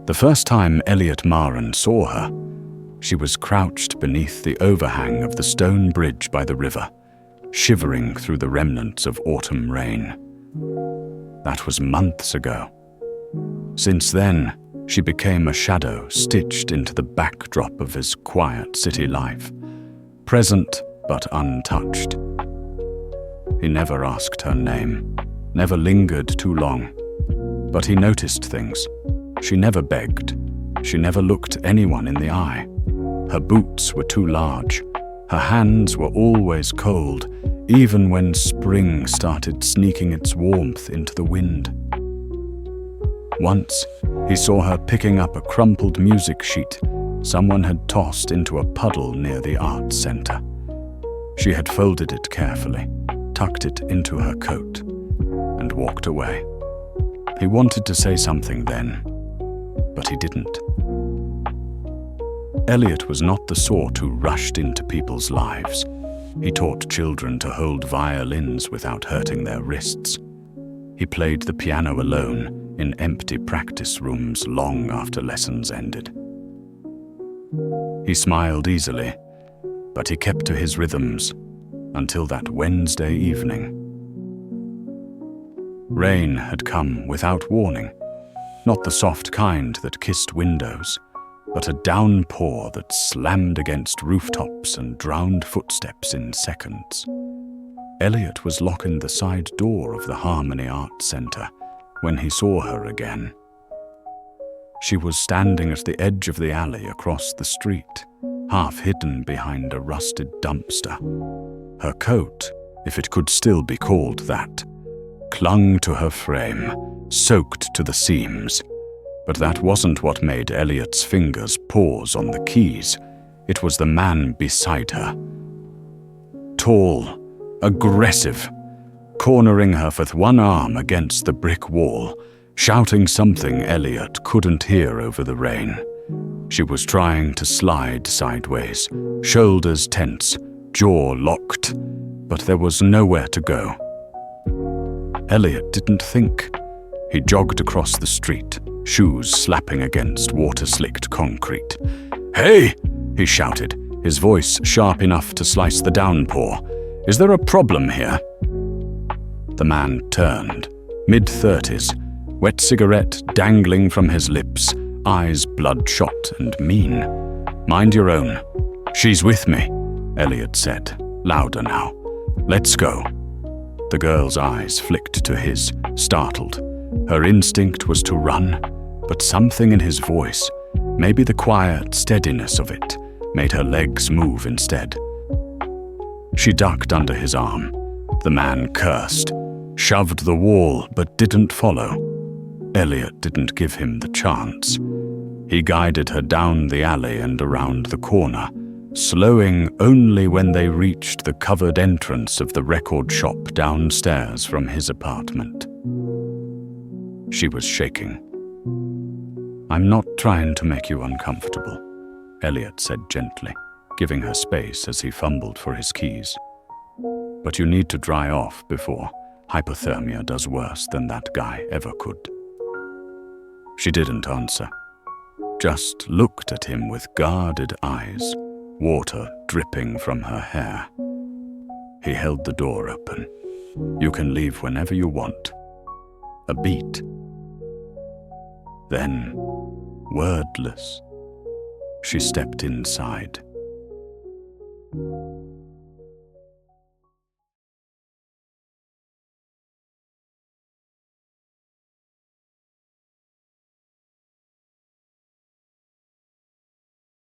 The first time Eliot Maren saw her, she was crouched beneath the overhang of the stone bridge by the river, shivering through the remnants of autumn rain. That was months ago. Since then, she became a shadow stitched into the backdrop of his quiet city life, present but untouched. He never asked her name, never lingered too long, but he noticed things. She never begged. She never looked anyone in the eye. Her boots were too large. Her hands were always cold, even when spring started sneaking its warmth into the wind. Once, he saw her picking up a crumpled music sheet someone had tossed into a puddle near the arts center. She had folded it carefully, tucked it into her coat, and walked away. He wanted to say something then, but he didn't. Eliot was not the sort who rushed into people's lives. He taught children to hold violins without hurting their wrists. He played the piano alone in empty practice rooms long after lessons ended. He smiled easily, but he kept to his rhythms until that Wednesday evening. Rain had come without warning, not the soft kind that kissed windows, but a downpour that slammed against rooftops and drowned footsteps in seconds. Eliot was locking the side door of the Harmony Arts Center when he saw her again. She was standing at the edge of the alley across the street, half hidden behind a rusted dumpster. Her coat, if it could still be called that, clung to her frame, soaked to the seams. But that wasn't what made Eliot's fingers pause on the keys. It was the man beside her. Tall, aggressive, cornering her with one arm against the brick wall, shouting something Eliot couldn't hear over the rain. She was trying to slide sideways, shoulders tense, jaw locked, but there was nowhere to go. Eliot didn't think. He jogged across the street, shoes slapping against water-slicked concrete. "Hey!" he shouted, his voice sharp enough to slice the downpour. "Is there a problem here?" The man turned, mid-30s, wet cigarette dangling from his lips, eyes bloodshot and mean. "Mind your own. She's with me," Eliot said, louder now. "Let's go." The girl's eyes flicked to his, startled. Her instinct was to run, but something in his voice, maybe the quiet steadiness of it, made her legs move instead. She ducked under his arm. The man cursed, shoved the wall but didn't follow. Eliot didn't give him the chance. He guided her down the alley and around the corner, slowing only when they reached the covered entrance of the record shop downstairs from his apartment. She was shaking. "I'm not trying to make you uncomfortable," Eliot said gently, giving her space as he fumbled for his keys. "But you need to dry off before hypothermia does worse than that guy ever could." She didn't answer, just looked at him with guarded eyes, water dripping from her hair. He held the door open. "You can leave whenever you want." A beat. Then, wordless, she stepped inside.